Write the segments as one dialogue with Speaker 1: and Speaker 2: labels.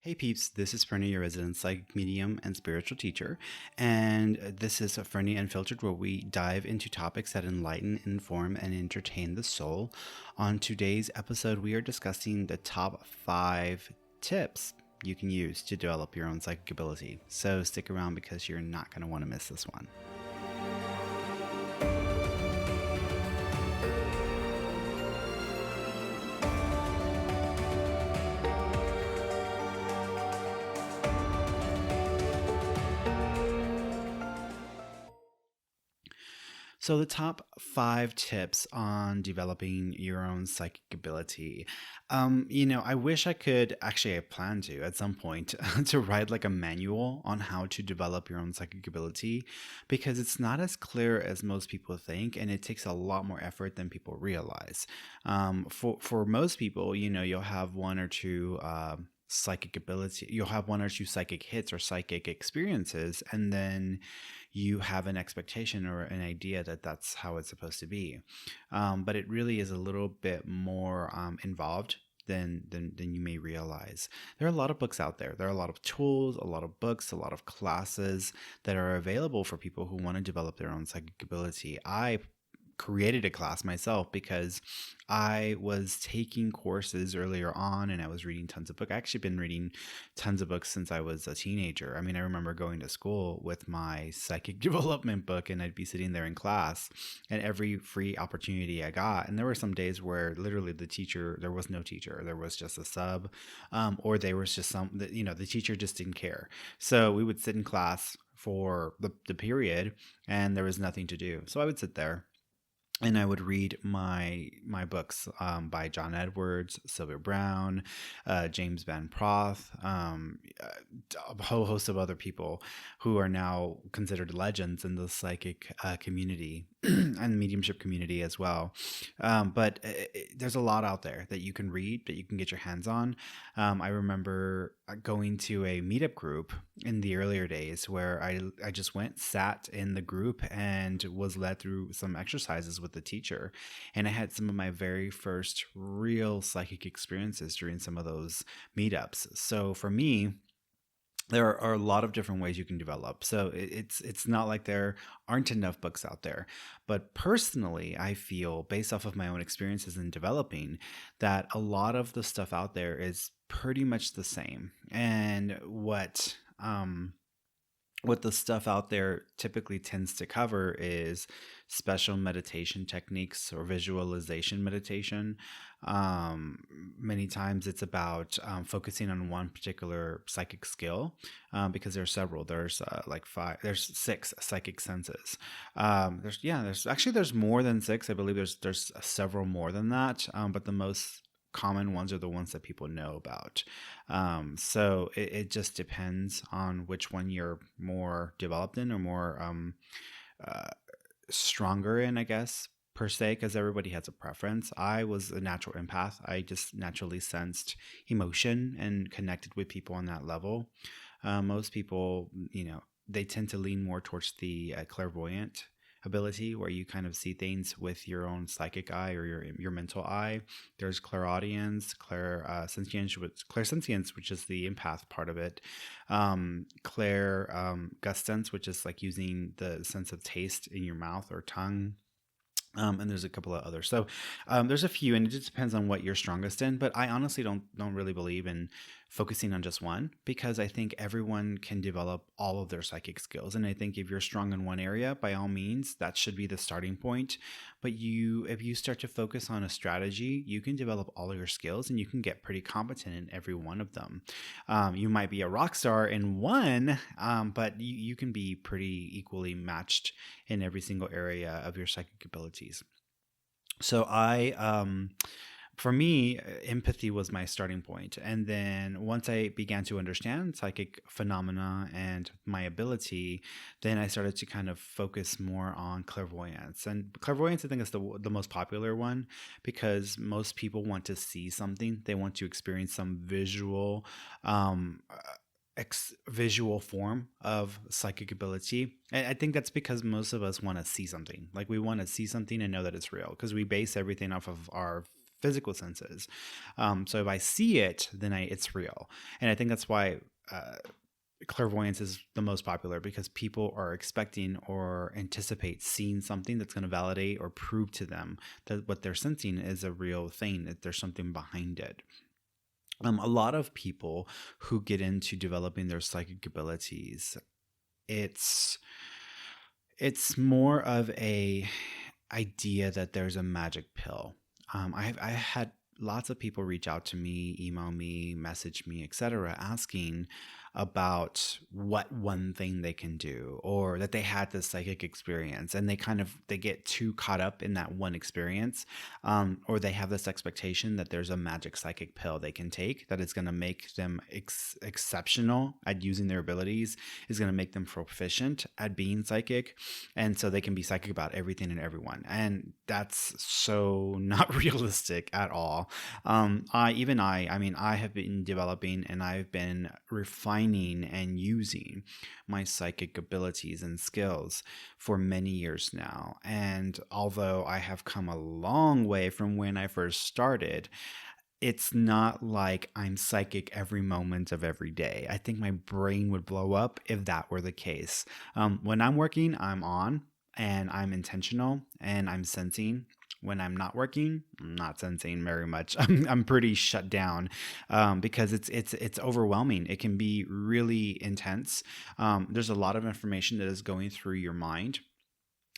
Speaker 1: Hey peeps, this is Ferny, your resident psychic medium and spiritual teacher, and this is Ferny Unfiltered, where we dive into topics that enlighten, inform, and entertain the soul. On today's episode, we are discussing the top 5 tips you can use to develop your own psychic ability. So stick around because you're not going to want to miss this one. So, the top 5 tips on developing your own psychic ability. I wish I could actually, I plan to at some point to write like a manual on how to develop your own psychic ability because it's not as clear as most people think and it takes a lot more effort than people realize. For most people, you'll have one or two. Psychic ability, you'll have one or two psychic hits or psychic experiences, and then you have an expectation or an idea that that's how it's supposed to be. But it really is a little bit more involved than you may realize. There are a lot of books out there. There are a lot of tools, a lot of books, a lot of classes that are available for people who want to develop their own psychic ability. I created a class myself because I was taking courses earlier on and I was reading tons of books. I've actually been reading tons of books since I was a teenager. I mean, I remember going to school with my psychic development book and I'd be sitting there in class and every free opportunity I got. And there were some days where literally there was no teacher. There was just a sub or there was just the teacher just didn't care. So we would sit in class for the period and there was nothing to do. So I would sit there and I would read my books by John Edwards, Sylvia Brown, James Van Proth, a whole host of other people who are now considered legends in the psychic community and mediumship community as well. But there's a lot out there that you can read, that you can get your hands on. I remember going to a meetup group in the earlier days where I just sat in the group and was led through some exercises with the teacher. And I had some of my very first real psychic experiences during some of those meetups. So for me, there are a lot of different ways you can develop. So it's not like there aren't enough books out there. But personally, I feel based off of my own experiences in developing that a lot of the stuff out there is pretty much the same. And what the stuff out there typically tends to cover is special meditation techniques or visualization meditation. Many times it's about focusing on one particular psychic skill because there's several. There's there's 6 psychic senses. There's more than 6. I believe there's several more than that, but the most common ones are the ones that people know about. So it just depends on which one you're more developed in or more stronger in, I guess, per se, because everybody has a preference. I was a natural empath. I just naturally sensed emotion and connected with people on that level. Most people, they tend to lean more towards the clairvoyant ability where you kind of see things with your own psychic eye or your mental eye. There's clairaudience, clairsentience, which is the empath part of it. Gustance, which is like using the sense of taste in your mouth or tongue. And there's a couple of others. So there's a few, and it just depends on what you're strongest in. But I honestly don't really believe in focusing on just one because I think everyone can develop all of their psychic skills. And I think if you're strong in one area, by all means, that should be the starting point. But if you start to focus on a strategy, you can develop all of your skills and you can get pretty competent in every one of them. You might be a rock star in one, but you can be pretty equally matched in every single area of your psychic abilities. So for me, empathy was my starting point. And then once I began to understand psychic phenomena and my ability, then I started to kind of focus more on clairvoyance. And clairvoyance, I think, is the most popular one because most people want to see something. They want to experience some visual visual form of psychic ability. And I think that's because most of us want to see something. Like we want to see something and know that it's real because we base everything off of our physical senses. So if I see it, then it's real. And I think that's why clairvoyance is the most popular, because people are expecting or anticipate seeing something that's going to validate or prove to them that what they're sensing is a real thing, that there's something behind it. A lot of people who get into developing their psychic abilities, it's more of a idea that there's a magic pill. I had lots of people reach out to me, email me, message me, etc., asking about what one thing they can do, or that they had this psychic experience, and they get too caught up in that one experience, or they have this expectation that there's a magic psychic pill they can take that is going to make them exceptional at using their abilities, is going to make them proficient at being psychic, and so they can be psychic about everything and everyone. And that's so not realistic at all. I mean, I have been developing and I've been refining and using my psychic abilities and skills for many years now. And although I have come a long way from when I first started, it's not like I'm psychic every moment of every day. I think my brain would blow up if that were the case. When I'm working, I'm on and I'm intentional and I'm sensing. When I'm not working, I'm not sensing very much. I'm pretty shut down, because it's overwhelming. It can be really intense. There's a lot of information that is going through your mind.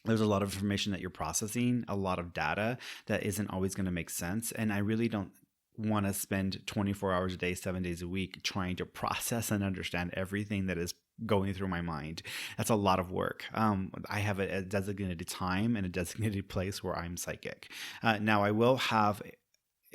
Speaker 1: There's a lot of information that you're processing, a lot of data that isn't always going to make sense. And I really don't want to spend 24 hours a day, 7 days a week trying to process and understand everything that is going through my mind. That's a lot of work. I have a designated time and a designated place where I'm psychic. Now, I will have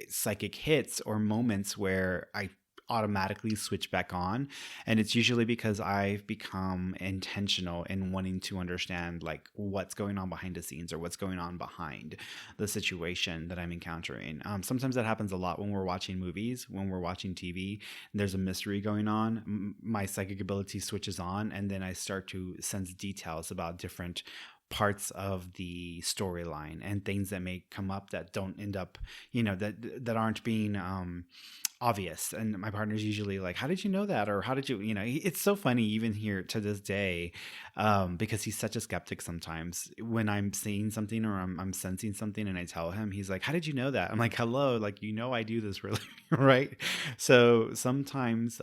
Speaker 1: psychic hits or moments where I automatically switch back on, and it's usually because I've become intentional in wanting to understand like what's going on behind the scenes, or what's going on behind the situation that I'm encountering. Sometimes that happens a lot when we're watching movies, when we're watching TV, and there's a mystery going on. My psychic ability switches on, and then I start to sense details about different parts of the storyline and things that may come up that don't end up, that aren't being obvious. And my partner's usually like, how did you know that? Or how did you, it's so funny even here to this day, because he's such a skeptic sometimes. When I'm seeing something or I'm sensing something and I tell him, he's like, how did you know that? I'm like, hello, like, I do this really, right? So sometimes,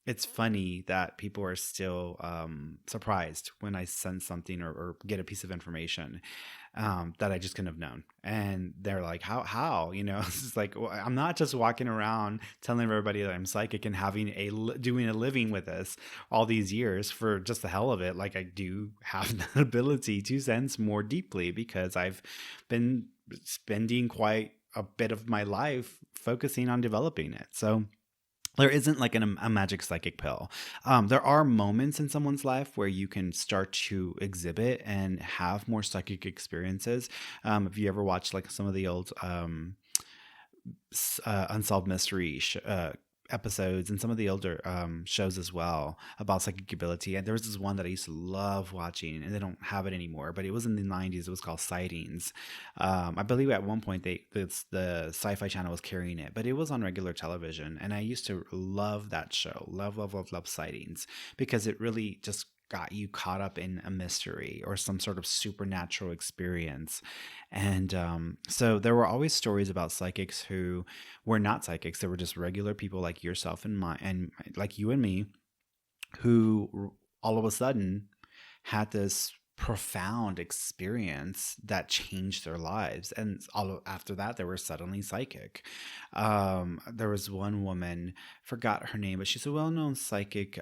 Speaker 1: it's funny that people are still surprised when I sense something or get a piece of information that I just couldn't have known. And they're like, how? It's like, well, I'm not just walking around telling everybody that I'm psychic and doing a living with this all these years for just the hell of it. Like, I do have the ability to sense more deeply because I've been spending quite a bit of my life focusing on developing it. So there isn't like a magic psychic pill. There are moments in someone's life where you can start to exhibit and have more psychic experiences. If you ever watched like some of the old unsolved mystery episodes and some of the older shows as well about psychic ability, and there was this one that I used to love watching, and they don't have it anymore, but it was in the 90s. It was called Sightings. I believe at one point the Sci-Fi Channel was carrying it, but it was on regular television, and I used to love that show. Love Sightings, because it really just got you caught up in a mystery or some sort of supernatural experience. And so there were always stories about psychics who were not psychics. They were just regular people like yourself and like you and me, who all of a sudden had this profound experience that changed their lives, and after that they were suddenly psychic. There was one woman, forgot her name, but she's a well-known psychic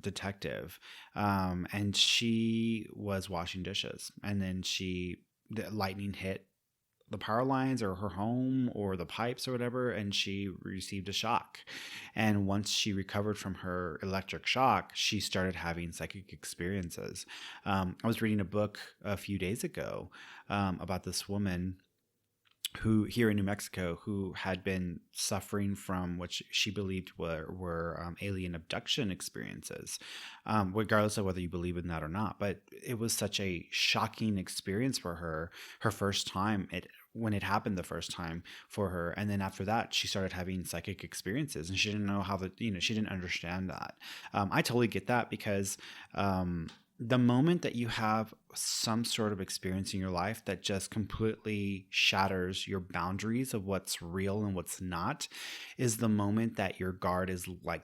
Speaker 1: detective, and she was washing dishes, and then the lightning hit the power lines or her home or the pipes or whatever, and she received a shock. And once she recovered from her electric shock, she started having psychic experiences. I was reading a book a few days ago about this woman who here in New Mexico, who had been suffering from what she believed were alien abduction experiences, regardless of whether you believe in that or not. But it was such a shocking experience for her. Her first time, it when it happened the first time for her. And then after that, she started having psychic experiences, and she didn't know how she didn't understand that. I totally get that, because the moment that you have some sort of experience in your life that just completely shatters your boundaries of what's real and what's not, is the moment that your guard is like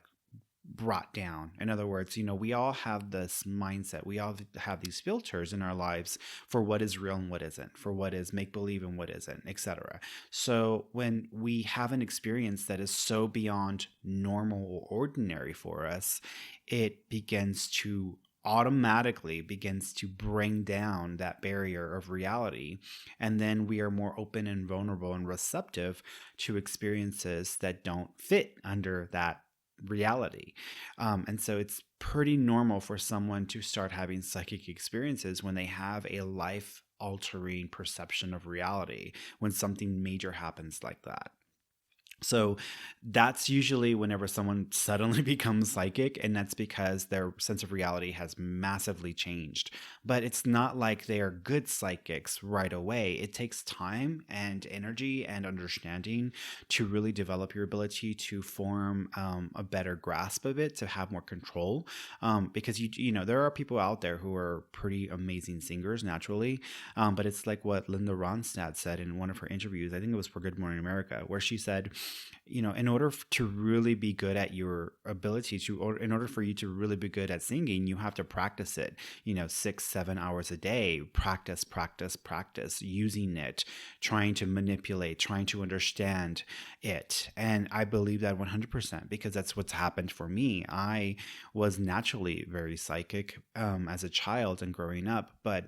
Speaker 1: brought down. In other words, we all have this mindset. We all have these filters in our lives for what is real and what isn't, for what is make believe and what isn't, etc. So when we have an experience that is so beyond normal or ordinary for us, it automatically begins to bring down that barrier of reality. And then we are more open and vulnerable and receptive to experiences that don't fit under that reality. And so it's pretty normal for someone to start having psychic experiences when they have a life altering perception of reality, when something major happens like that. So that's usually whenever someone suddenly becomes psychic, and that's because their sense of reality has massively changed. But it's not like they are good psychics right away. It takes time and energy and understanding to really develop your ability to form a better grasp of it, to have more control. Because there are people out there who are pretty amazing singers naturally, but it's like what Linda Ronstadt said in one of her interviews. I think it was for Good Morning America, where she said, in order to really be good at your ability to, or in order for you to really be good at singing, you have to practice it, 6-7 hours a day, practice, using it, trying to manipulate, trying to understand it. And I believe that 100%, because that's what's happened for me. I was naturally very psychic as a child and growing up, but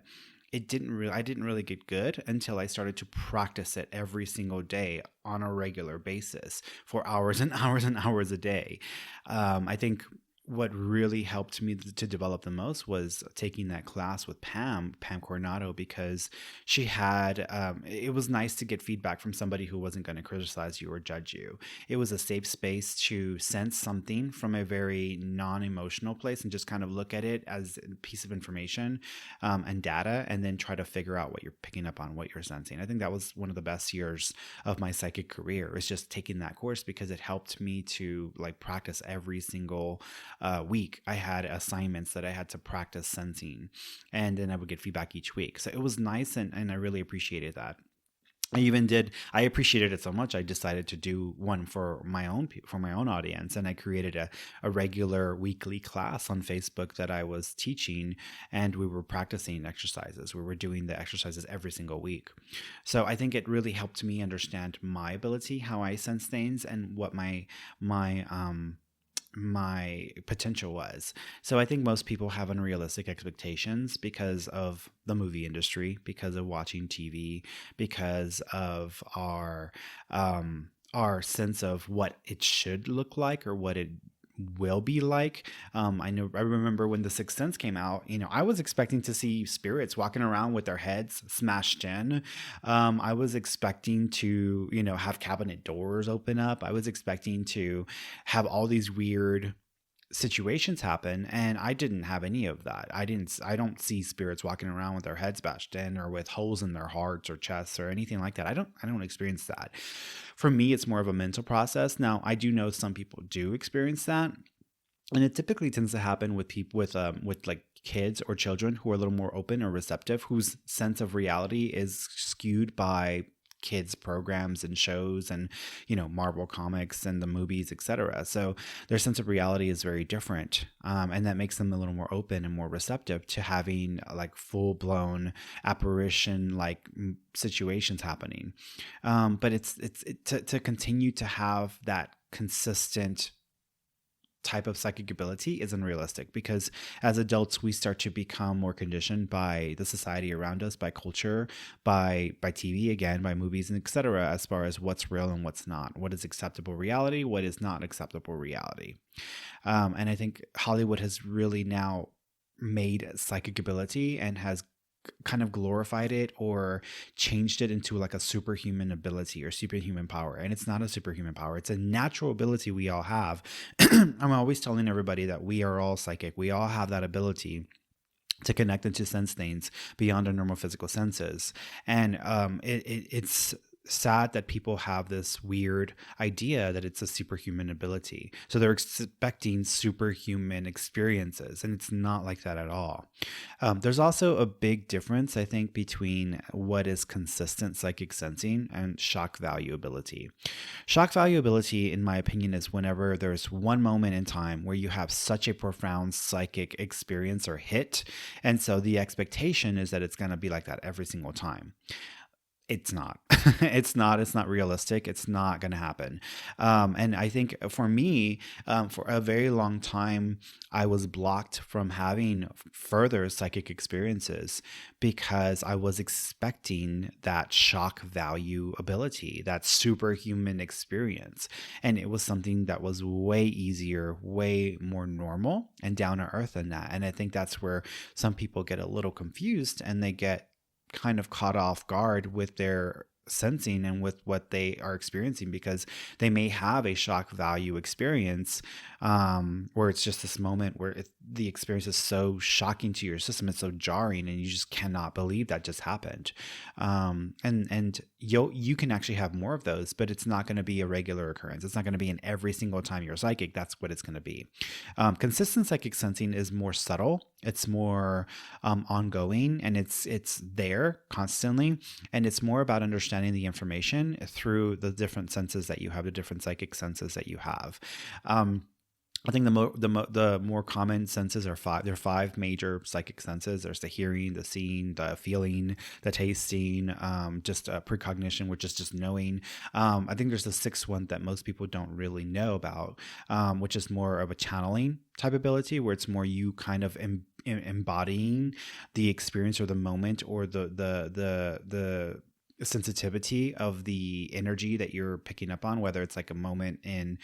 Speaker 1: I didn't really get good until I started to practice it every single day on a regular basis for hours and hours and hours a day. I think what really helped me to develop the most was taking that class with Pam Coronado, because she had, it was nice to get feedback from somebody who wasn't going to criticize you or judge you. It was a safe space to sense something from a very non-emotional place and just kind of look at it as a piece of information and data, and then try to figure out what you're picking up on, what you're sensing. I think that was one of the best years of my psychic career, is just taking that course, because it helped me to practice every single week. I had assignments that I had to practice sensing, and then I would get feedback each week. So it was nice, and I really appreciated that. I appreciated it so much, I decided to do one for my own audience, and I created a regular weekly class on Facebook that I was teaching, and we were practicing exercises. We were doing the exercises every single week. So I think it really helped me understand my ability, how I sense things, and what my potential was. So I think most people have unrealistic expectations because of the movie industry, because of watching TV, because of our sense of what it should look like or what it will be like. I remember when The Sixth Sense came out, I was expecting to see spirits walking around with their heads smashed in. I was expecting to, have cabinet doors open up. I was expecting to have all these weird situations happen, and I didn't have any of that. I don't see spirits walking around with their heads bashed in or with holes in their hearts or chests or anything like that. I don't experience that. For me, it's more of a mental process. Now, I do know some people do experience that, and it typically tends to happen with people with like kids or children who are a little more open or receptive, whose sense of reality is skewed by kids programs and shows and Marvel comics and the movies, etc. So their sense of reality is very different, and that makes them a little more open and more receptive to having full-blown apparition situations happening. But it's to continue to have that consistent type of psychic ability is unrealistic, because as adults we start to become more conditioned by the society around us, by culture, by TV, again, by movies and etc., as far as what's real and what's not, what is acceptable reality, what is not acceptable reality. And I think Hollywood has really now made psychic ability and has kind of glorified it or changed it into a superhuman ability or superhuman power. And it's not a superhuman power. It's a natural ability we all have. I'm always telling everybody that we are all psychic. We all have that ability. to connect and to sense things beyond our normal physical senses. And it's sad that people have this weird idea that it's a superhuman ability. So they're expecting superhuman experiences, and it's not like that at all. There's also a big difference, I think, between what is consistent psychic sensing and shock value ability. Shock value ability, in my opinion, is whenever there's one moment in time where you have such a profound psychic experience or hit. And so the expectation is that it's going to be like that every single time. It's not. It's not. It's not realistic. It's not going to happen. And I think for me, for a very long time, I was blocked from having further psychic experiences because I was expecting that shock value ability, that superhuman experience. And it was something that was way easier, way more normal and down to earth than that. And I think that's where some people get a little confused and they get kind of caught off guard with their sensing and with what they are experiencing, because they may have a shock value experience where it's just this moment where the experience is so shocking to your system, it's so jarring, and you just cannot believe that just happened. And you can actually have more of those, but it's not going to be a regular occurrence. It's not going to be in every single time you're psychic. That's what it's going to be. Consistent psychic sensing is more subtle. It's more ongoing, and it's there constantly, and it's more about understanding the information through the different senses that you have, the different psychic senses that you have. I think the more common senses are five. There are five major psychic senses. There's the hearing, the seeing, the feeling, the tasting, just precognition, which is just knowing. I think there's the sixth one that most people don't really know about, which is more of a channeling type ability, where it's more you kind of embodying the experience or the moment or the sensitivity of the energy that you're picking up on, whether it's like a moment in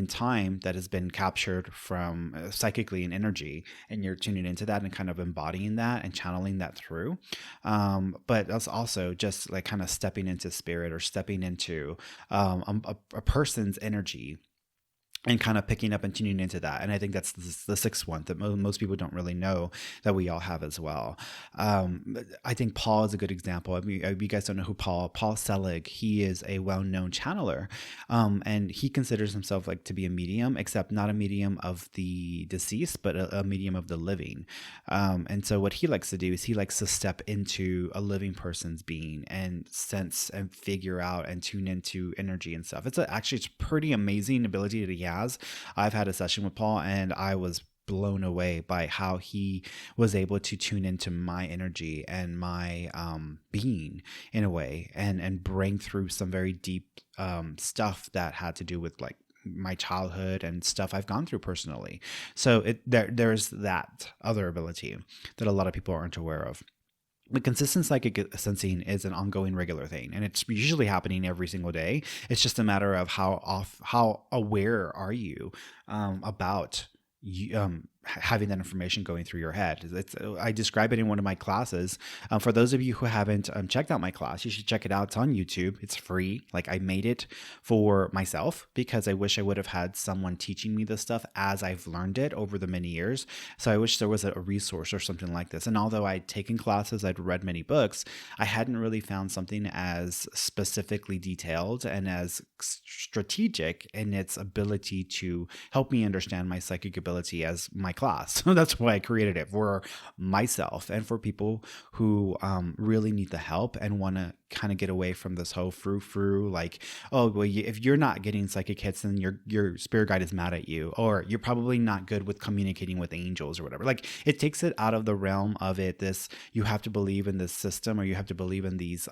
Speaker 1: time that has been captured from psychically in energy, and you're tuning into that and kind of embodying that and channeling that through. But that's also just like kind of stepping into spirit or stepping into a person's energy and kind of picking up and tuning into that. And I think that's the sixth one that most people don't really know that we all have as well. I think Paul is a good example. I mean, you guys don't know who Paul Selig, he is a well-known channeler. And he considers himself like to be a medium, except not a medium of the deceased, but a medium of the living. And so what he likes to do is he likes to step into a living person's being and sense and figure out and tune into energy and stuff. It's a pretty amazing ability that he has. I've had a session with Paul, and I was blown away by how he was able to tune into my energy and my being in a way, and bring through some very deep stuff that had to do with like my childhood and stuff I've gone through personally. So there's that other ability that a lot of people aren't aware of. The consistent psychic sensing is an ongoing regular thing, and it's usually happening every single day. It's just a matter of how aware are you about having that information going through your head. I describe it in one of my classes. For those of you who haven't checked out my class, you should check it out. It's on YouTube. It's free. Like, I made it for myself because I wish I would have had someone teaching me this stuff as I've learned it over the many years. So I wish there was a resource or something like this. And although I'd taken classes, I'd read many books, I hadn't really found something as specifically detailed and as strategic in its ability to help me understand my psychic ability as my class. So that's why I created it, for myself and for people who really need the help and want to kind of get away from this whole frou-frou, like, oh, well, if you're not getting psychic hits, then your spirit guide is mad at you, or you're probably not good with communicating with angels or whatever. Like, it takes it out of the realm of it. You have to believe in this system, or you have to believe in these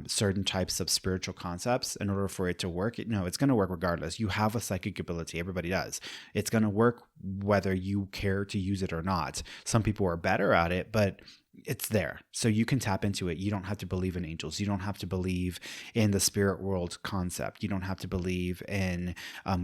Speaker 1: certain types of spiritual concepts in order for it to work. No, it's going to work regardless. You have a psychic ability. Everybody does. It's going to work whether you care to use it or not. Some people are better at it, but it's there. So you can tap into it. You don't have to believe in angels. You don't have to believe in the spirit world concept. You don't have to believe in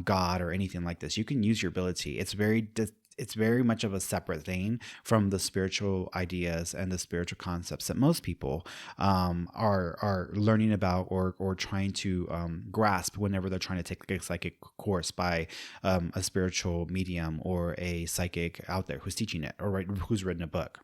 Speaker 1: God or anything like this. You can use your ability. It's very it's very much of a separate thing from the spiritual ideas and the spiritual concepts that most people are learning about or trying to grasp whenever they're trying to take a psychic course by a spiritual medium or a psychic out there who's teaching it or who's written a book.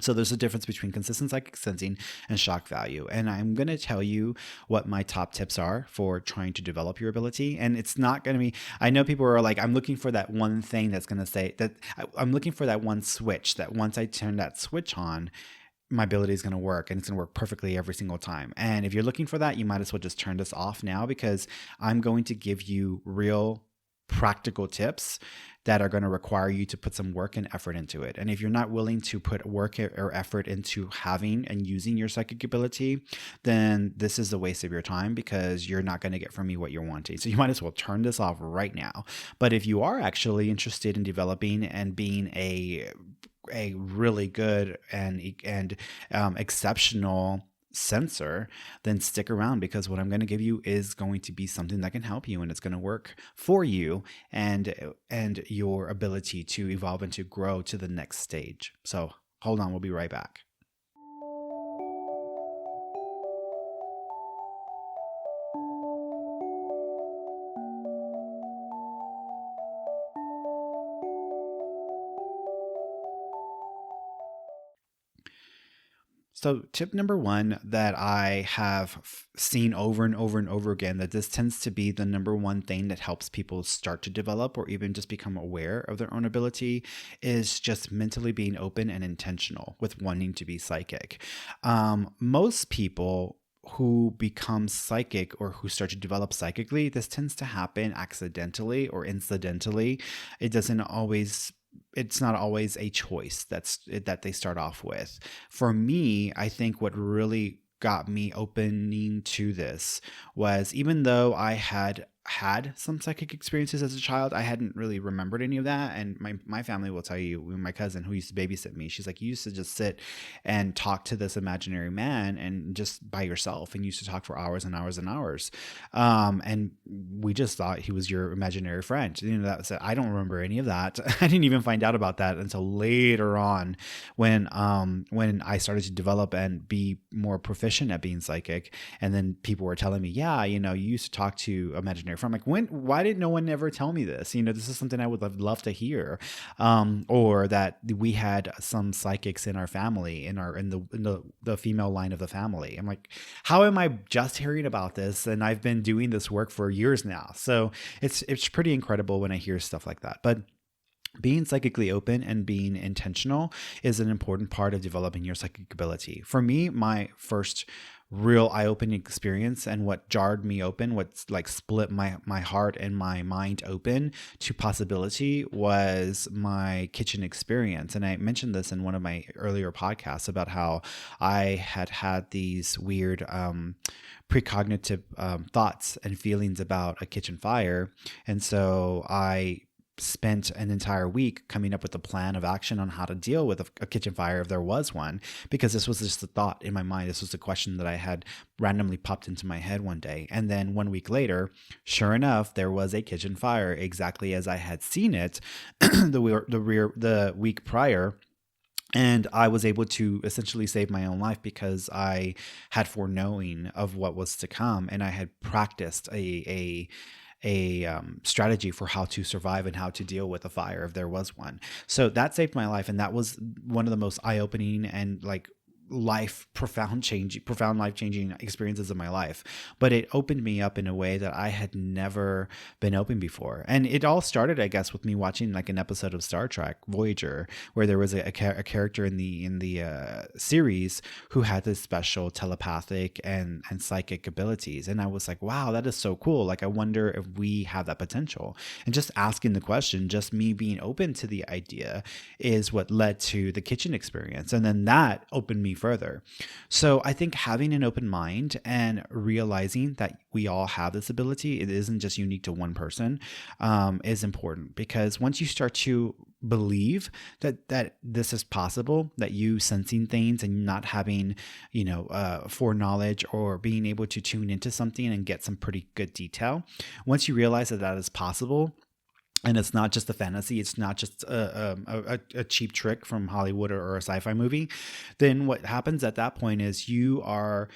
Speaker 1: So there's a difference between consistent psychic sensing and shock value. And I'm going to tell you what my top tips are for trying to develop your ability. And it's not going to be, I know people are like, I'm looking for that one thing that's going to say that I'm looking for that one switch that once I turn that switch on, my ability is going to work and it's going to work perfectly every single time. And if you're looking for that, you might as well just turn this off now, because I'm going to give you real practical tips that are going to require you to put some work and effort into it. And if you're not willing to put work or effort into having and using your psychic ability, then this is a waste of your time, because you're not going to get from me what you're wanting. So you might as well turn this off right now. But if you are actually interested in developing and being a really good and exceptional sensor, then stick around, because what I'm going to give you is going to be something that can help you, and it's going to work for you and your ability to evolve and to grow to the next stage. So hold on, we'll be right back. So tip number one that I have seen over and over and over again, that this tends to be the number one thing that helps people start to develop or even just become aware of their own ability, is just mentally being open and intentional with wanting to be psychic. Most people who become psychic or who start to develop psychically, this tends to happen accidentally or incidentally. It's not always a choice that they start off with. For me, I think what really got me opening to this was, even though I had some psychic experiences as a child, I hadn't really remembered any of that. And my family will tell you, my cousin who used to babysit me, she's like, you used to just sit and talk to this imaginary man and just by yourself, and you used to talk for hours and hours and hours. And we just thought he was your imaginary friend. I don't remember any of that. I didn't even find out about that until later on when I started to develop and be more proficient at being psychic. And then people were telling me, yeah, you used to talk to imaginary friend. I'm like, why did no one ever tell me this? This is something I would love to hear. Or that we had some psychics in our family, in the female line of the family. I'm like, how am I just hearing about this? And I've been doing this work for years now. So it's pretty incredible when I hear stuff like that. But being psychically open and being intentional is an important part of developing your psychic ability. For me, my first real eye-opening experience, and what jarred me open, what's like split my heart and my mind open to possibility, was my kitchen experience. And I mentioned this in one of my earlier podcasts about how I had these weird precognitive thoughts and feelings about a kitchen fire. And so I spent an entire week coming up with a plan of action on how to deal with a kitchen fire if there was one, because this was just a thought in my mind. This was a question that I had randomly popped into my head one day. And then 1 week later, sure enough, there was a kitchen fire exactly as I had seen it the week prior. And I was able to essentially save my own life because I had foreknowing of what was to come, and I had practiced a strategy for how to survive and how to deal with a fire if there was one. So that saved my life, and that was one of the most eye-opening and profound life-changing experiences of my life. But it opened me up in a way that I had never been open before. And it all started, I guess, with me watching like an episode of Star Trek Voyager, where there was a character in the series who had this special telepathic and psychic abilities. And I was like, wow, that is so cool. Like, I wonder if we have that potential. And just asking the question, just me being open to the idea, is what led to the kitchen experience. And then that opened me further. So I think having an open mind and realizing that we all have this ability, it isn't just unique to one person, is important. Because once you start to believe that this is possible, that you sensing things and not having, foreknowledge or being able to tune into something and get some pretty good detail, once you realize that is possible, and it's not just a fantasy, it's not just a cheap trick from Hollywood or a sci-fi movie, then what happens at that point is you are,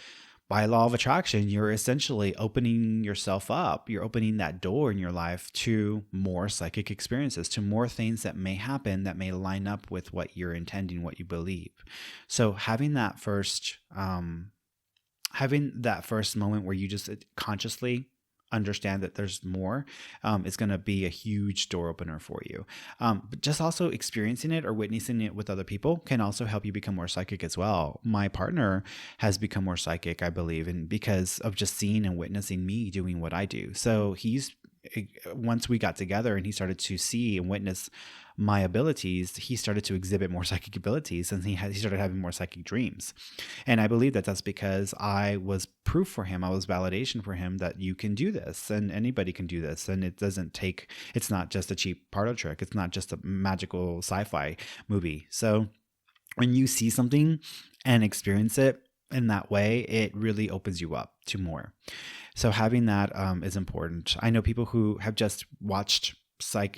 Speaker 1: by law of attraction, you're essentially opening yourself up. You're opening that door in your life to more psychic experiences, to more things that may happen that may line up with what you're intending, what you believe. So having that first moment where you just consciously understand that there's more, is going to be a huge door opener for you. But just also experiencing it or witnessing it with other people can also help you become more psychic as well. My partner has become more psychic, I believe, and because of just seeing and witnessing me doing what I do. So once we got together and he started to see and witness my abilities, he started to exhibit more psychic abilities, and he started having more psychic dreams. And I believe that that's because I was proof for him. I was validation for him that you can do this and anybody can do this. And it's not just a cheap parlor trick. It's not just a magical sci-fi movie. So when you see something and experience it in that way, it really opens you up to more. So having that is important. I know people who have just watched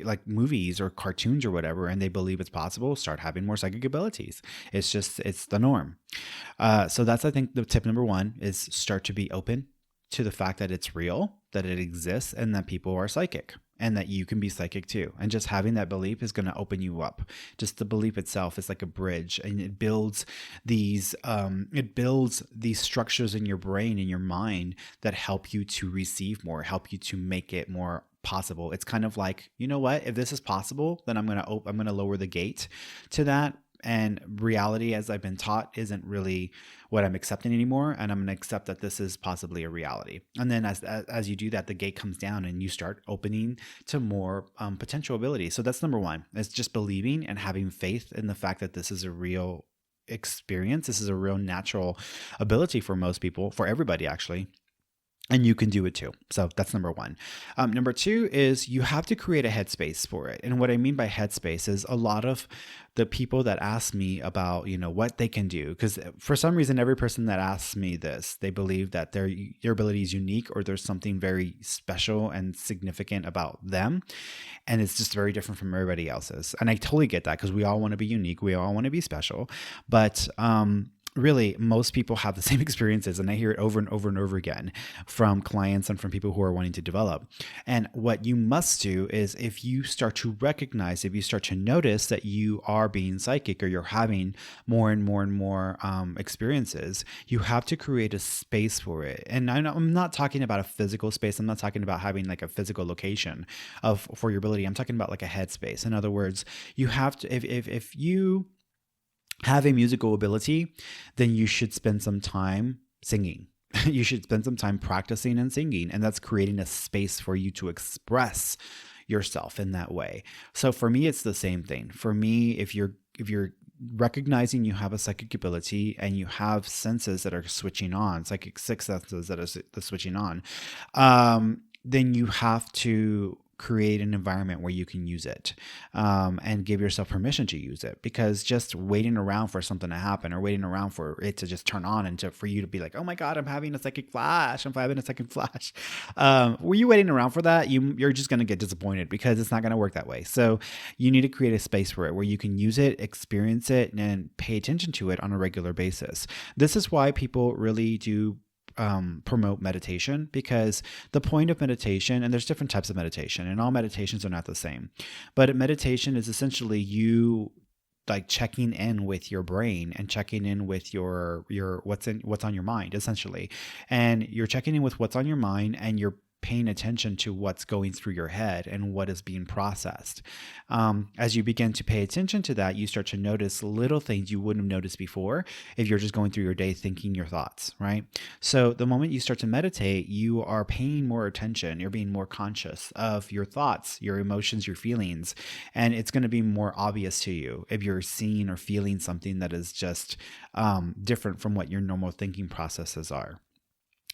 Speaker 1: like movies or cartoons or whatever, and they believe it's possible, start having more psychic abilities. It's the norm. So that's, I think, the tip number one is start to be open to the fact that it's real, that it exists, and that people are psychic, and that you can be psychic too. And just having that belief is going to open you up. Just the belief itself is like a bridge, and it builds these structures in your brain, in your mind, that help you to receive more, help you to make it more possible. It's kind of like, you know what, if this is possible, then I'm going to lower the gate to that. And reality, as I've been taught, isn't really what I'm accepting anymore. And I'm going to accept that this is possibly a reality. And then as you do that, the gate comes down and you start opening to more potential abilities. So that's number one. It's just believing and having faith in the fact that this is a real experience. This is a real natural ability for most people, for everybody actually. And you can do it too. So that's number one. Number two is you have to create a headspace for it. And what I mean by headspace is a lot of the people that ask me about, what they can do, because for some reason, every person that asks me this, they believe that their ability is unique or there's something very special and significant about them. And it's just very different from everybody else's. And I totally get that, because we all want to be unique. We all want to be special. But, really, most people have the same experiences, and I hear it over and over and over again from clients and from people who are wanting to develop. And what you must do is, if you start to notice that you are being psychic or you're having more and more and more experiences, you have to create a space for it. And I'm not talking about a physical space. I'm not talking about having like a physical location for your ability. I'm talking about like a headspace. In other words, you have to, if you have a musical ability, then you should spend some time singing. You should spend some time practicing and singing, and that's creating a space for you to express yourself in that way. So for me, it's the same thing. For me, if you're recognizing you have a psychic ability and you have senses that are switching on, psychic sixth senses that are switching on, then you have to create an environment where you can use it, and give yourself permission to use it. Because just waiting around for something to happen, or waiting around for it to just turn on, and for you to be like, oh my God, I'm having a psychic flash. Were you waiting around for that? You're just going to get disappointed, because it's not going to work that way. So you need to create a space for it where you can use it, experience it, and pay attention to it on a regular basis. This is why people really do promote meditation, because the point of meditation, and there's different types of meditation, and all meditations are not the same, but meditation is essentially you like checking in with your brain and checking in with your what's on your mind, essentially. And you're checking in with what's on your mind, and you're paying attention to what's going through your head and what is being processed. As you begin to pay attention to that, you start to notice little things you wouldn't have noticed before if you're just going through your day thinking your thoughts, right? So the moment you start to meditate, you are paying more attention. You're being more conscious of your thoughts, your emotions, your feelings, and it's going to be more obvious to you if you're seeing or feeling something that is just different from what your normal thinking processes are.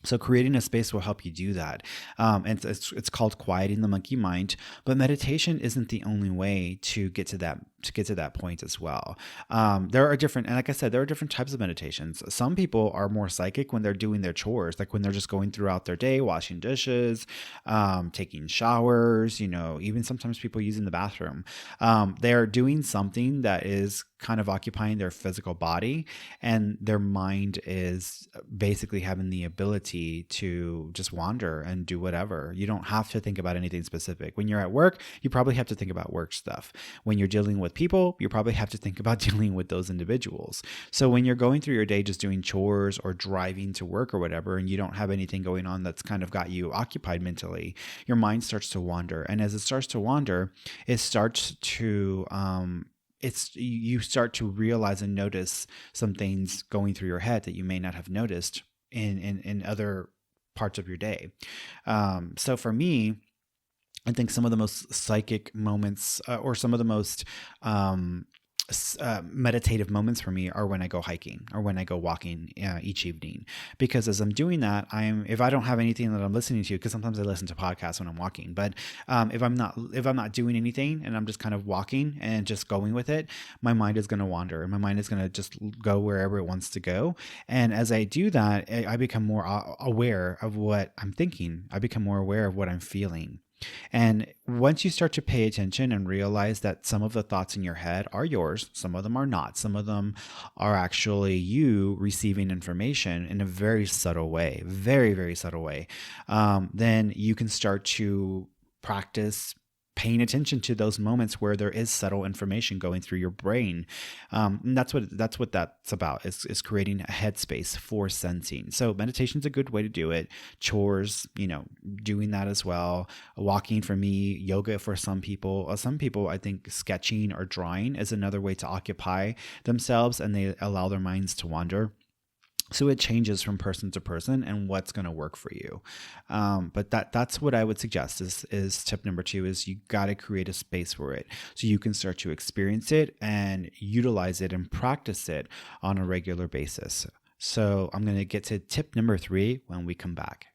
Speaker 1: So creating a space will help you do that. And it's called quieting the monkey mind. But meditation isn't the only way to get to that point as well. There are different, and like I said, there are different types of meditations. Some people are more psychic when they're doing their chores, like when they're just going throughout their day, washing dishes, taking showers. Even sometimes people using the bathroom. They're doing something that is kind of occupying their physical body, and their mind is basically having the ability to just wander and do whatever. You don't have to think about anything specific. When you're at work, you probably have to think about work stuff. When you're dealing with people, you probably have to think about dealing with those individuals. So when you're going through your day just doing chores or driving to work or whatever, and you don't have anything going on that's kind of got you occupied mentally, your mind starts to wander. And as it starts to wander, it starts to you start to realize and notice some things going through your head that you may not have noticed in other parts of your day. So for me, I think some of the most psychic moments, or some of the most meditative moments for me, are when I go hiking or when I go walking each evening. Because as I'm doing that, if I don't have anything that I'm listening to, because sometimes I listen to podcasts when I'm walking, but if I'm not doing anything and I'm just kind of walking and just going with it, my mind is going to wander and my mind is going to just go wherever it wants to go. And as I do that, I become more aware of what I'm thinking. I become more aware of what I'm feeling. And once you start to pay attention and realize that some of the thoughts in your head are yours, some of them are not, some of them are actually you receiving information in a very subtle way, very, very subtle way, then you can start to practice paying attention to those moments where there is subtle information going through your brain. And that's what that's about, is creating a headspace for sensing. So meditation is a good way to do it. Chores, doing that as well. Walking for me, yoga for some people. Some people, I think sketching or drawing is another way to occupy themselves, and they allow their minds to wander. So it changes from person to person and what's going to work for you. But that's what I would suggest is tip number 2, is you got to create a space for it so you can start to experience it and utilize it and practice it on a regular basis. So I'm going to get to tip number 3 when we come back.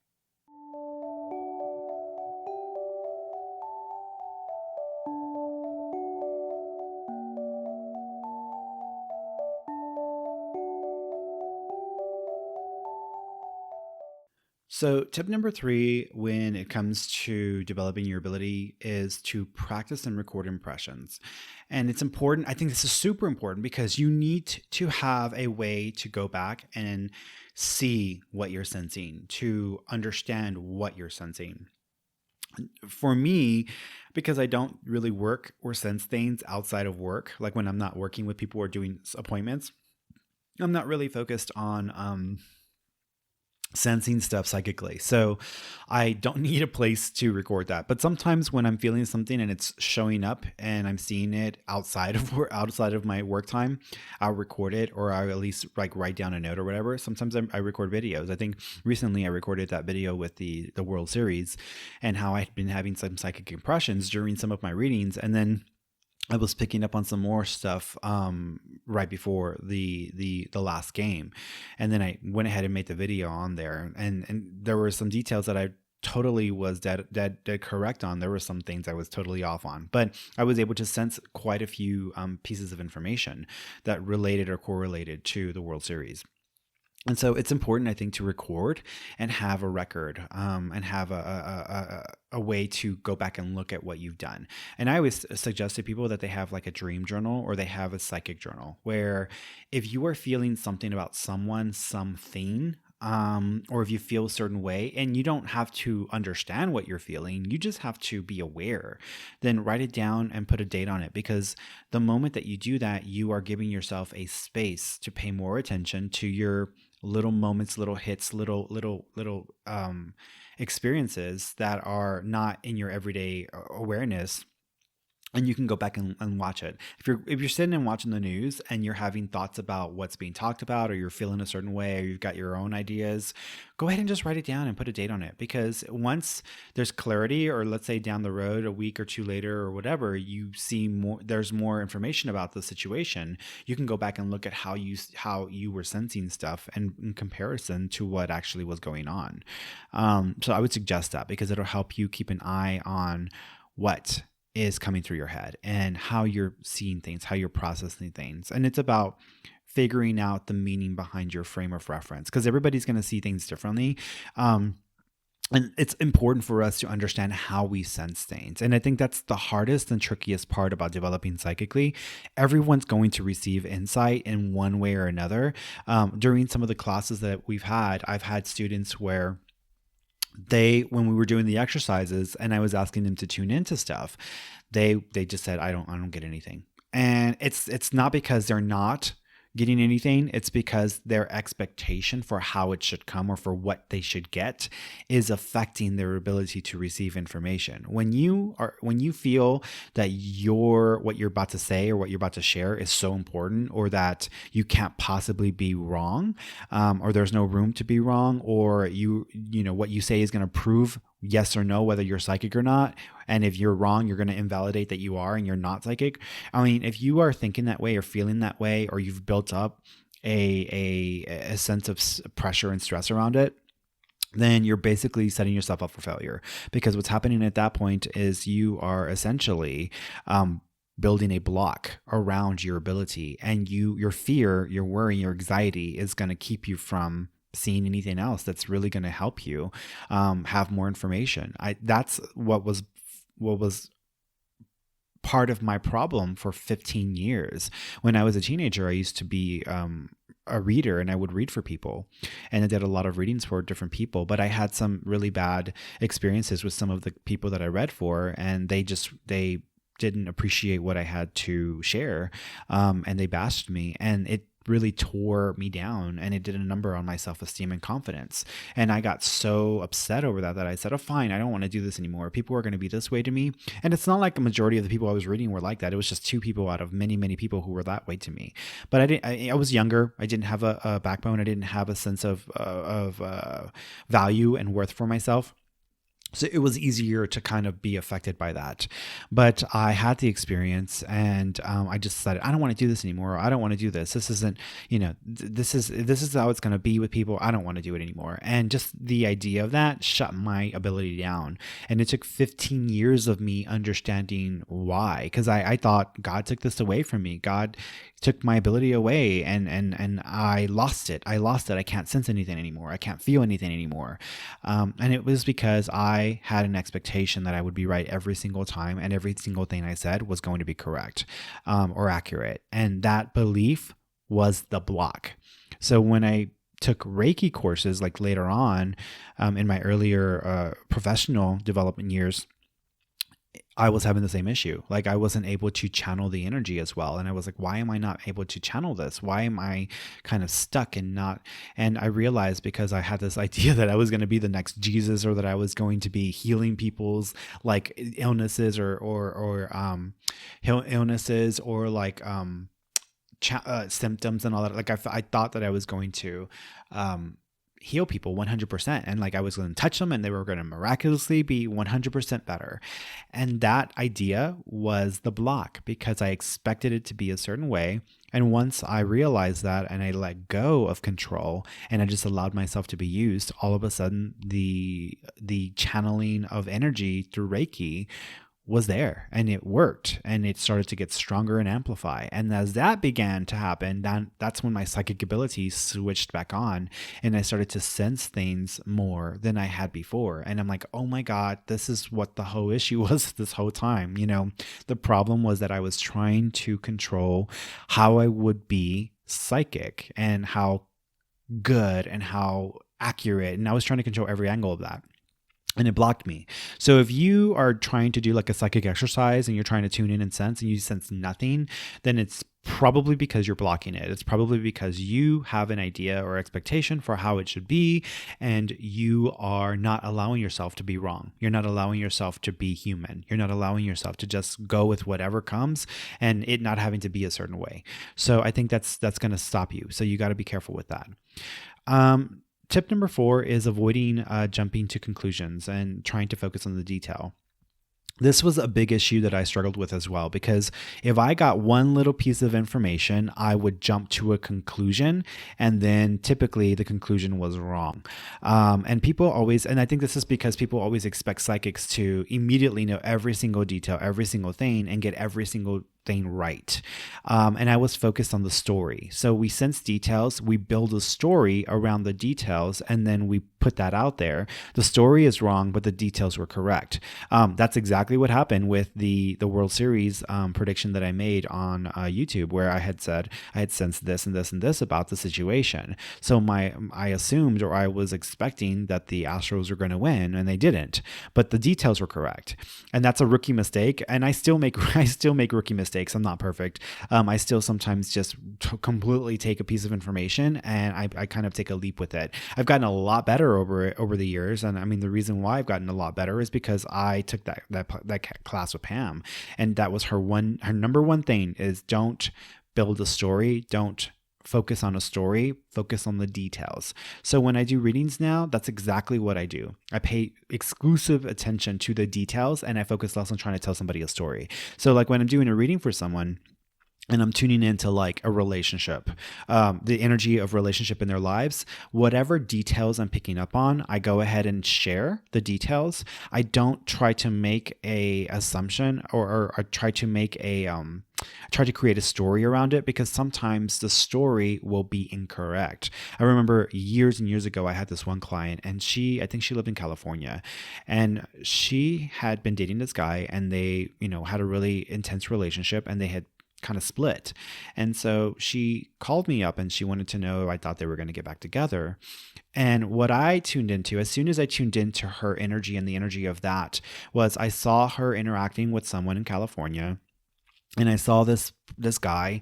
Speaker 1: So, tip number 3 when it comes to developing your ability is to practice and record impressions. And it's important. I think this is super important because you need to have a way to go back and see what you're sensing, to understand what you're sensing. For me, because I don't really work or sense things outside of work, like when I'm not working with people or doing appointments, I'm not really focused on sensing stuff psychically. So I don't need a place to record that. But sometimes when I'm feeling something and it's showing up and I'm seeing it outside of my work time, I'll record it, or I'll at least like write down a note or whatever. Sometimes I record videos. I think recently I recorded that video with the World Series and how I'd been having some psychic impressions during some of my readings, and then I was picking up on some more stuff right before the last game, and then I went ahead and made the video on there, and there were some details that I totally was dead correct on. There were some things I was totally off on, but I was able to sense quite a few pieces of information that related or correlated to the World Series. And so it's important, I think, to record and have a record, and have a way to go back and look at what you've done. And I always suggest to people that they have like a dream journal or they have a psychic journal, where if you are feeling something about someone, something, or if you feel a certain way, and you don't have to understand what you're feeling, you just have to be aware, then write it down and put a date on it. Because the moment that you do that, you are giving yourself a space to pay more attention to your little moments, little hits, little experiences that are not in your everyday awareness. and you can go back and watch it. If you're sitting and watching the news and you're having thoughts about what's being talked about, or you're feeling a certain way, or you've got your own ideas, go ahead and just write it down and put a date on it. Because once there's clarity, or let's say down the road, a week or two later or whatever, you see more, there's more information about the situation, you can go back and look at how you were sensing stuff, and in comparison to what actually was going on. So I would suggest that, because it'll help you keep an eye on what is coming through your head and how you're seeing things, how you're processing things. And it's about figuring out the meaning behind your frame of reference, because everybody's going to see things differently. And it's important for us to understand how we sense things. And I think that's the hardest and trickiest part about developing psychically. Everyone's going to receive insight in one way or another. During some of the classes that we've had, I've had students where when we were doing the exercises and I was asking them to tune into stuff, they just said, I don't get anything. And it's not because they're not getting anything. It's because their expectation for how it should come, or for what they should get, is affecting their ability to receive information. When you feel that what you're about to say or what you're about to share is so important, or that you can't possibly be wrong, or there's no room to be wrong, or what you say is going to prove yes or no whether you're psychic or not, and if you're wrong, you're going to invalidate that you are and you're not psychic. I mean, if you are thinking that way or feeling that way, or you've built up a sense of pressure and stress around it, then you're basically setting yourself up for failure. Because what's happening at that point is you are essentially building a block around your ability, and your fear, your worry, your anxiety is going to keep you from seeing anything else that's really going to help you have more information. That's what was part of my problem for 15 years. When I was a teenager, I used to be a reader, and I would read for people, and I did a lot of readings for different people. But I had some really bad experiences with some of the people that I read for, and they didn't appreciate what I had to share, and they bashed me, and it really tore me down, and it did a number on my self-esteem and confidence. And I got so upset over that I said, oh, fine, I don't want to do this anymore. People are going to be this way to me. And it's not like a majority of the people I was reading were like that. It was just 2 people out of many, many people who were that way to me. But I was younger. I didn't have a backbone. I didn't have a sense of value and worth for myself. So it was easier to kind of be affected by that. But I had the experience, and I just decided, I don't want to do this anymore. I don't want to do this. This isn't, this is how it's going to be with people. I don't want to do it anymore. And just the idea of that shut my ability down. And it took 15 years of me understanding why, because I thought God took this away from me. God took my ability away, and I lost it. I can't sense anything anymore. I can't feel anything anymore. And it was because I had an expectation that I would be right every single time, and every single thing I said was going to be correct or accurate. And that belief was the block. So when I took Reiki courses, like later on in my earlier professional development years, I was having the same issue. Like, I wasn't able to channel the energy as well. And I was like, why am I not able to channel this? Why am I kind of stuck and not? And I realized, because I had this idea that I was going to be the next Jesus, or that I was going to be healing people's like illnesses or illnesses, or like symptoms and all that. Like I thought that I was going to heal people 100%, and like I was going to touch them and they were going to miraculously be 100% better. And that idea was the block, because I expected it to be a certain way. And once I realized that, and I let go of control, and I just allowed myself to be used, all of a sudden the channeling of energy through Reiki was there, and it worked, and it started to get stronger and amplify. And as that began to happen, that's when my psychic ability switched back on, and I started to sense things more than I had before. And I'm like, oh my God, this is what the whole issue was this whole time. The problem was that I was trying to control how I would be psychic, and how good and how accurate, and I was trying to control every angle of that. and it blocked me. So if you are trying to do like a psychic exercise and you're trying to tune in and sense and you sense nothing, then it's probably because you're blocking it. It's probably because you have an idea or expectation for how it should be, and you are not allowing yourself to be wrong. You're not allowing yourself to be human. You're not allowing yourself to just go with whatever comes and it not having to be a certain way. So I think that's going to stop you. So you got to be careful with that. Tip number 4 is avoiding jumping to conclusions and trying to focus on the detail. This was a big issue that I struggled with as well, because if I got one little piece of information, I would jump to a conclusion, and then typically the conclusion was wrong. And people always, and I think this is because people always expect psychics to immediately know every single detail, every single thing, and get every single thing right. And I was focused on the story. So we sense details, we build a story around the details, and then we put that out there. The story is wrong, but the details were correct. That's exactly what happened with the World Series prediction that I made on YouTube, where I had said I had sensed this and this and this about the situation. So I assumed, or I was expecting, that the Astros were going to win, and they didn't. But the details were correct, and that's a rookie mistake. And I still make rookie mistakes. I'm not perfect. I still sometimes just completely take a piece of information and I kind of take a leap with it. I've gotten a lot better over the years, and I mean the reason why I've gotten a lot better is because I took that class with Pam, and that was her number one thing is don't build a story, don't focus on a story, focus on the details. So when I do readings now, that's exactly what I do. I pay exclusive attention to the details, and I focus less on trying to tell somebody a story. So like when I'm doing a reading for someone, and I'm tuning into like a relationship, the energy of relationship in their lives, whatever details I'm picking up on, I go ahead and share the details. I don't try to make a assumption or try to make try to create a story around it, because sometimes the story will be incorrect. I remember years and years ago, I had this one client, and I think she lived in California, and she had been dating this guy, and they, had a really intense relationship, and they had kind of split. And so she called me up and she wanted to know if I thought they were going to get back together. And what I tuned into, as soon as I tuned into her energy and the energy of that, was I saw her interacting with someone in California. And I saw this guy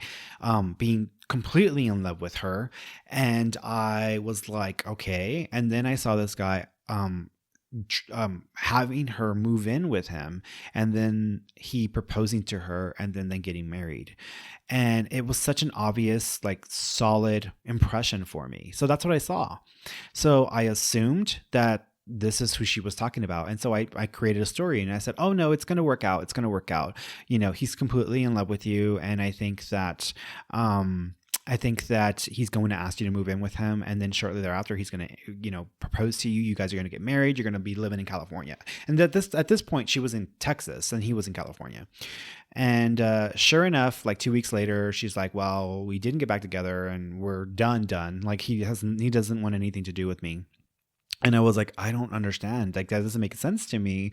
Speaker 1: being completely in love with her. And I was like, okay. And then I saw this guy having her move in with him, and then he proposing to her, and then getting married. And it was such an obvious, like, solid impression for me. So that's what I saw. So I assumed that this is who she was talking about. And so I created a story, and I said, oh no, it's going to work out. It's going to work out. He's completely in love with you. And I think that he's going to ask you to move in with him. And then shortly thereafter, he's going to, propose to you. You guys are going to get married. You're going to be living in California. And at this point, she was in Texas and he was in California. And sure enough, like 2 weeks later, she's like, well, we didn't get back together and we're done. Like he doesn't want anything to do with me. And I was like, I don't understand. Like, that doesn't make sense to me.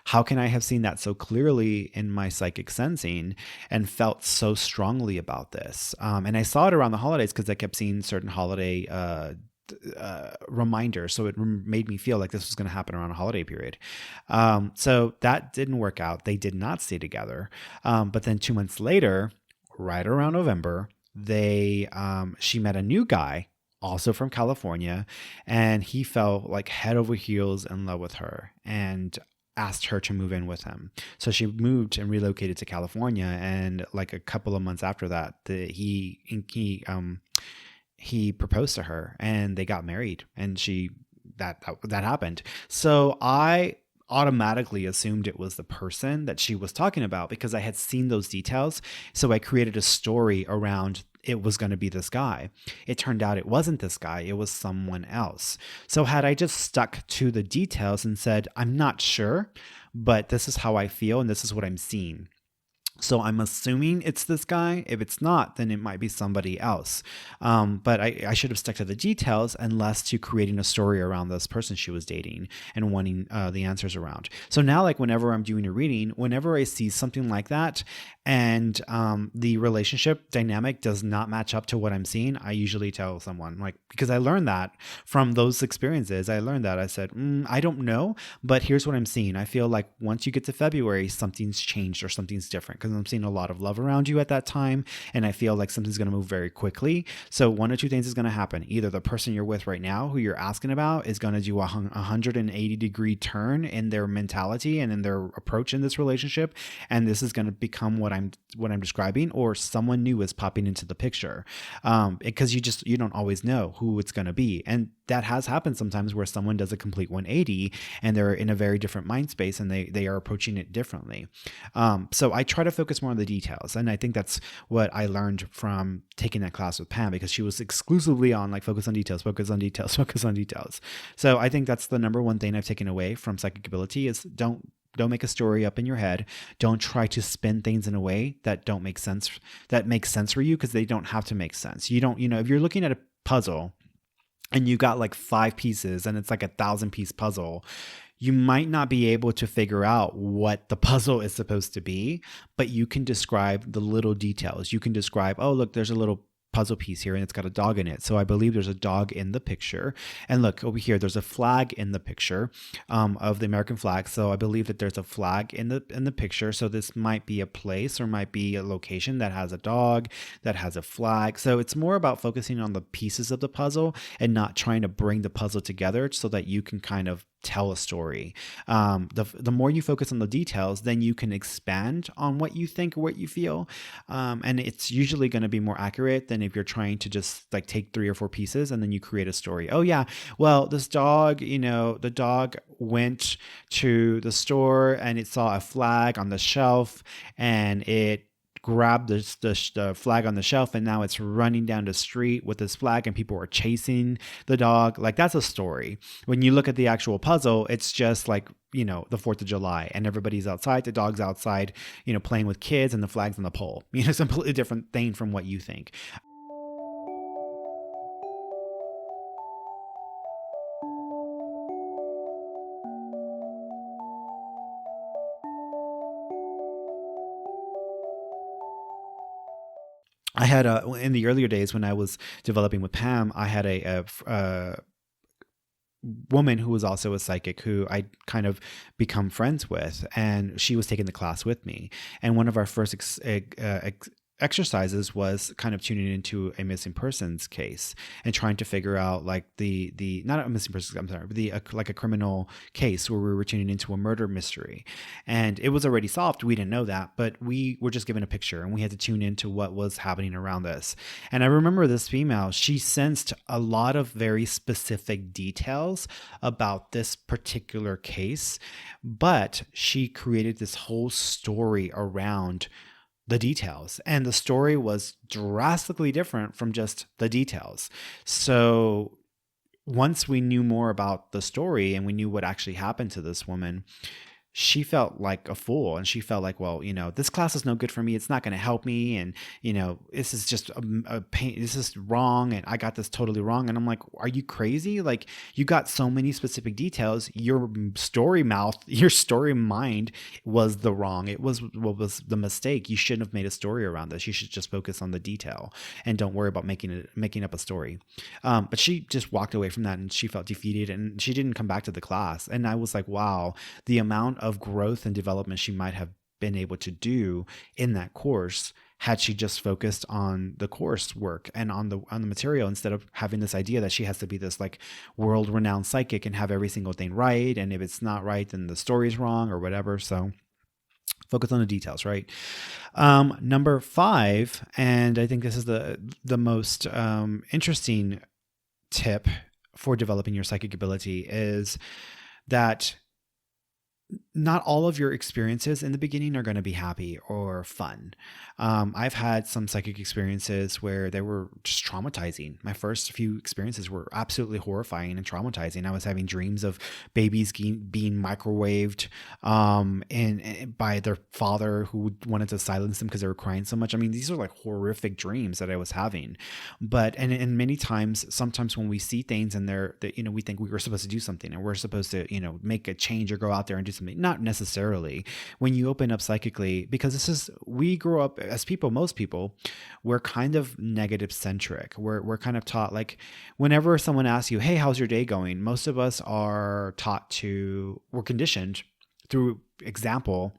Speaker 1: How can I have seen that so clearly in my psychic sensing and felt so strongly about this? And I saw it around the holidays because I kept seeing certain holiday reminders. So it made me feel like this was going to happen around a holiday period. So that didn't work out. They did not stay together. But then 2 months later, right around November, she met a new guy, also from California, and he fell like head over heels in love with her and asked her to move in with him. So she moved and relocated to California, and like a couple of months after that, he proposed to her and they got married, and that happened. So I automatically assumed it was the person that she was talking about because I had seen those details. So I created a story around it was going to be this guy. It turned out it wasn't this guy. It was someone else. So had I just stuck to the details and said, I'm not sure, but this is how I feel and this is what I'm seeing, So I'm assuming it's this guy. If it's not, then it might be somebody else. But I should have stuck to the details and less to creating a story around this person she was dating and wanting the answers around. So now, like whenever I'm doing a reading, whenever I see something like that, and the relationship dynamic does not match up to what I'm seeing, I usually tell someone, like, because I learned that from those experiences. I learned that I said, I don't know, but here's what I'm seeing. I feel like once you get to February, something's changed or something's different, because I'm seeing a lot of love around you at that time. And I feel like something's going to move very quickly. So one or two things is going to happen. Either the person you're with right now, who you're asking about, is going to do a 180-degree turn in their mentality and in their approach in this relationship. And this is going to become what I'm describing, or someone new is popping into the picture. Because you don't always know who it's going to be. And that has happened sometimes, where someone does a complete 180 and they're in a very different mind space, and they are approaching it differently. So I try to focus more on the details. And I think that's what I learned from taking that class with Pam, because she was exclusively on like focus on details, focus on details, focus on details. So I think that's the number one thing I've taken away from psychic ability is don't make a story up in your head. Don't try to spin things in a way that don't make sense, that makes sense for you, because they don't have to make sense. You don't, if you're looking at a puzzle and you got like 5 pieces and it's like 1,000-piece puzzle, you might not be able to figure out what the puzzle is supposed to be, but you can describe the little details. You can describe, oh, look, there's a little puzzle piece here and it's got a dog in it. So I believe there's a dog in the picture. And look over here, there's a flag in the picture of the American flag. So I believe that there's a flag in the picture. So this might be a place or might be a location that has a dog, that has a flag. So it's more about focusing on the pieces of the puzzle and not trying to bring the puzzle together so that you can kind of tell a story. The more you focus on the details, then you can expand on what you think or what you feel. And it's usually going to be more accurate than if you're trying to just like take 3 or 4 pieces and then you create a story. Oh yeah, well, this dog, the dog went to the store and it saw a flag on the shelf and it grabbed the flag on the shelf, and now it's running down the street with this flag and people are chasing the dog. Like, that's a story. When you look at the actual puzzle, it's just like, the 4th of July and everybody's outside, the dog's outside, playing with kids, and the flag's on the pole. It's a completely different thing from what you think. I had in the earlier days when I was developing with Pam, I had a woman who was also a psychic who I kind of become friends with, and she was taking the class with me. And one of our first exercises was kind of tuning into a missing persons case and trying to figure out like the not a missing persons, I'm sorry, but like a criminal case where we were tuning into a murder mystery, and it was already solved. We didn't know that, but we were just given a picture and we had to tune into what was happening around us. And I remember this female, she sensed a lot of very specific details about this particular case, but she created this whole story around the details, and the story was drastically different from just the details. So once we knew more about the story and we knew what actually happened to this woman, she felt like a fool, and she felt like, well, this class is no good for me. It's not going to help me. And, this is just a pain. This is wrong. And I got this totally wrong. And I'm like, are you crazy? Like, you got so many specific details. Your story mind was the wrong. It was what was the mistake. You shouldn't have made a story around this. You should just focus on the detail and don't worry about making up a story. But she just walked away from that and she felt defeated and she didn't come back to the class. And I was like, wow, the amount of growth and development she might have been able to do in that course had she just focused on the course work and on the material, instead of having this idea that she has to be this like world-renowned psychic and have every single thing right, and if it's not right then the story's wrong or whatever. So focus on the details, right? Number 5, and I think this is the most interesting tip for developing your psychic ability, is that not all of your experiences in the beginning are going to be happy or fun. I've had some psychic experiences where they were just traumatizing. My first few experiences were absolutely horrifying and traumatizing. I was having dreams of babies being microwaved, and by their father who wanted to silence them because they were crying so much. I mean, these are like horrific dreams that I was having. But and many times, sometimes when we see things and we think we were supposed to do something and we're supposed to make a change or go out there and do something. Not necessarily. When you open up psychically, because we grow up as people, most people, we're kind of negative centric. We're kind of taught, like, whenever someone asks you, hey, how's your day going? Most of us are we're conditioned through example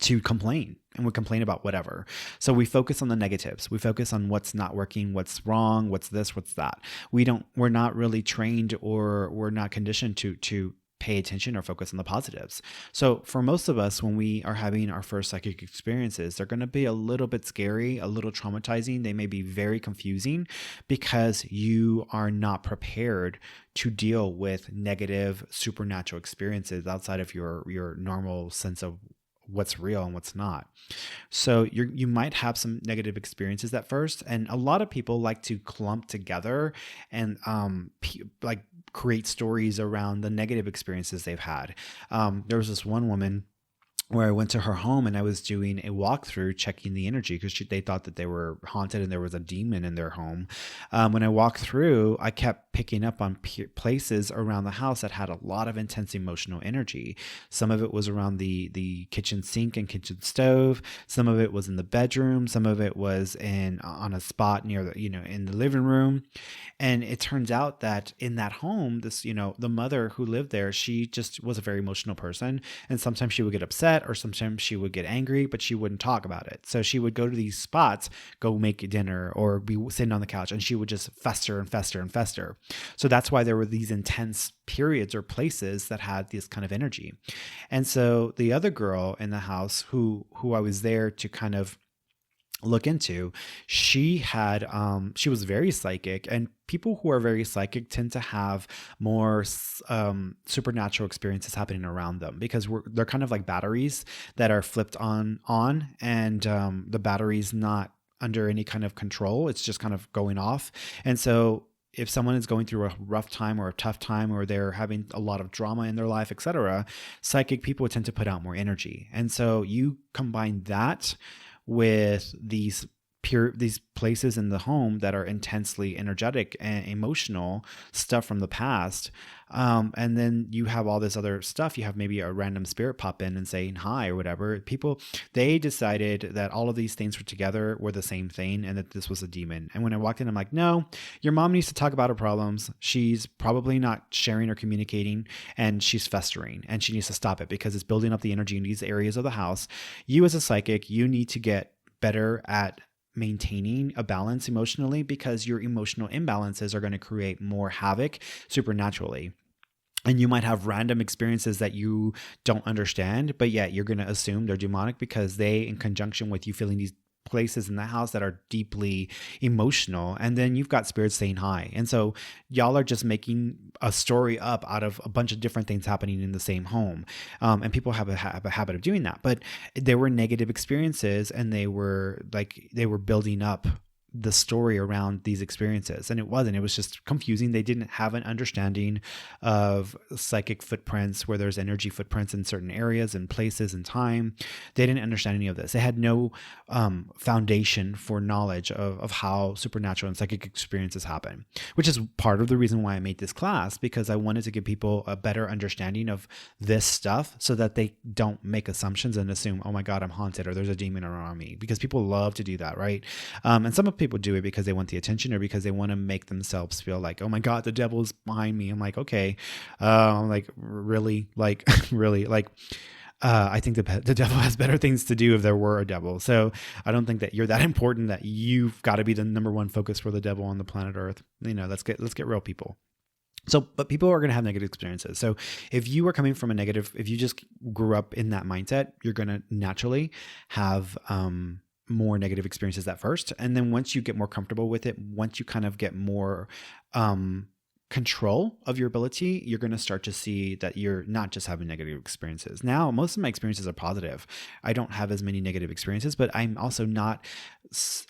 Speaker 1: to complain, and we complain about whatever. So we focus on the negatives. We focus on what's not working, what's wrong, what's this, what's that. We're not really trained, or we're not conditioned to pay attention or focus on the positives. So for most of us, when we are having our first psychic experiences, they're going to be a little bit scary, a little traumatizing. They may be very confusing because you are not prepared to deal with negative supernatural experiences outside of your normal sense of what's real and what's not. So you might have some negative experiences at first, and a lot of people like to clump together and like create stories around the negative experiences they've had. There was this one woman where I went to her home and I was doing a walkthrough checking the energy because they thought that they were haunted and there was a demon in their home. When I walked through, I kept picking up on places around the house that had a lot of intense emotional energy. Some of it was around the kitchen sink and kitchen stove. Some of it was in the bedroom. Some of it was on a spot near in the living room. And it turns out that in that home, the mother who lived there, she just was a very emotional person. And sometimes she would get upset, or sometimes she would get angry, but she wouldn't talk about it. So she would go to these spots, go make dinner, or be sitting on the couch, and she would just fester and fester and fester. So that's why there were these intense periods or places that had this kind of energy. And so the other girl in the house who I was there to kind of look into, she was very psychic, and people who are very psychic tend to have more supernatural experiences happening around them, because they're kind of like batteries that are flipped on, and the battery's not under any kind of control. It's just kind of going off. And so if someone is going through a rough time or a tough time, or they're having a lot of drama in their life, etc., psychic people tend to put out more energy. And so you combine that with these places in the home that are intensely energetic and emotional stuff from the past. And then you have all this other stuff. You have maybe a random spirit pop in and saying hi or whatever. People, they decided that all of these things were the same thing, and that this was a demon. And when I walked in, I'm like, no, your mom needs to talk about her problems. She's probably not sharing or communicating, and she's festering, and she needs to stop it because it's building up the energy in these areas of the house. You as a psychic, you need to get better at maintaining a balance emotionally, because your emotional imbalances are going to create more havoc supernaturally. And you might have random experiences that you don't understand, but yet you're going to assume they're demonic because they, in conjunction with you feeling these places in the house that are deeply emotional, and then you've got spirits saying hi. And so y'all are just making a story up out of a bunch of different things happening in the same home. And people have a habit of doing that, but there were negative experiences, and they were building up the story around these experiences, and it was just confusing. They didn't have an understanding of psychic footprints, where there's energy footprints in certain areas and places and time. They didn't understand any of this. They had no foundation for knowledge of how supernatural and psychic experiences happen, which is part of the reason why I made this class, because I wanted to give people a better understanding of this stuff so that they don't make assumptions and assume, oh my God, I'm haunted, or there's a demon around me, because people love to do that, right? And some people do it because they want the attention, or because they want to make themselves feel like, oh my God, the devil is behind me. I'm like, okay, really, I think the devil has better things to do if there were a devil. So I don't think that you're that important that you've got to be the number one focus for the devil on the planet Earth. Let's get real, people. So, but people are going to have negative experiences. So if you are coming from if you just grew up in that mindset, you're going to naturally have, more negative experiences at first. And then once you get more comfortable with it, once you kind of get more control of your ability, you're going to start to see that you're not just having negative experiences. Now, most of my experiences are positive. I don't have as many negative experiences, but I'm not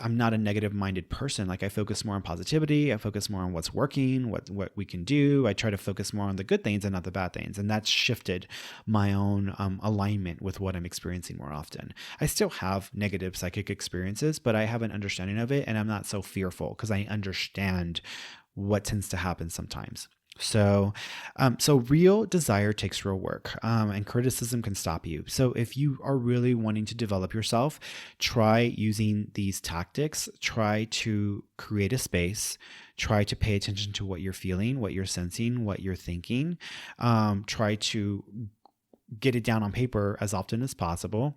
Speaker 1: a negative minded person. Like, I focus more on positivity. I focus more on what's working, what we can do. I try to focus more on the good things and not the bad things. And that's shifted my own alignment with what I'm experiencing more often. I still have negative psychic experiences, but I have an understanding of it, and I'm not so fearful because I understand what tends to happen sometimes. So real desire takes real work, and criticism can stop you. So if you are really wanting to develop yourself, try using these tactics. Try to create a space. Try to pay attention to what you're feeling, what you're sensing, what you're thinking. Try to get it down on paper as often as possible.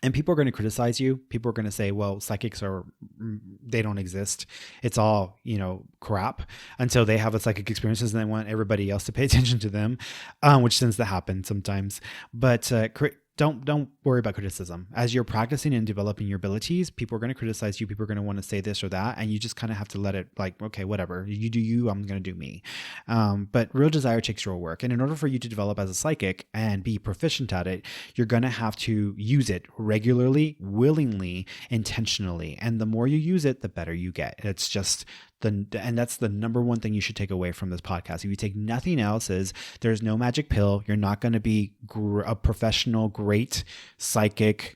Speaker 1: And people are going to criticize you. People are going to say, well, psychics they don't exist. It's all, crap, until they have a psychic experiences and they want everybody else to pay attention to them, which tends to happen sometimes. But don't worry about criticism. As you're practicing and developing your abilities, people are going to criticize you. People are going to want to say this or that. And you just kind of have to let it, like, okay, whatever. You do you, I'm going to do me. But real desire takes real work. And in order for you to develop as a psychic and be proficient at it, you're going to have to use it regularly, willingly, intentionally. And the more you use it, the better you get. It's just and that's the number one thing you should take away from this podcast. If you take nothing else, is there's no magic pill. You're not going to be a professional, great psychic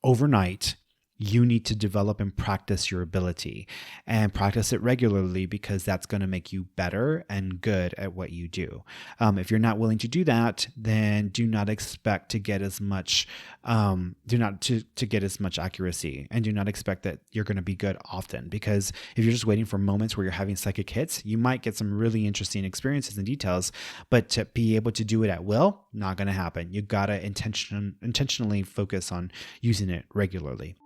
Speaker 1: overnight. You need to develop and practice your ability, and practice it regularly, because that's going to make you better and good at what you do. If you're not willing to do that, then do not expect to get as much, to get as much accuracy, and do not expect that you're going to be good often, because if you're just waiting for moments where you're having psychic hits, you might get some really interesting experiences and details, but to be able to do it at will, not going to happen. You got to intentionally focus on using it regularly.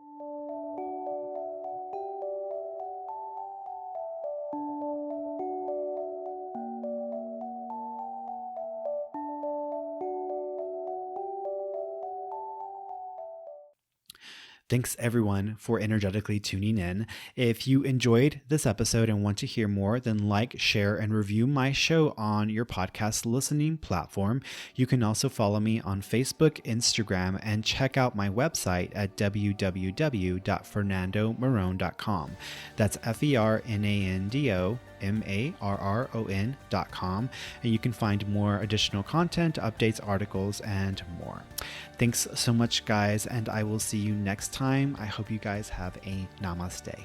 Speaker 1: Thanks everyone for energetically tuning in. If you enjoyed this episode and want to hear more, then like, share, and review my show on your podcast listening platform. You can also follow me on Facebook, Instagram, and check out my website at www.fernandomarron.com. That's FERNANDOMARRON.com. And you can find more additional content, updates, articles, and more. Thanks so much, guys, and I will see you next time. I hope you guys have a namaste.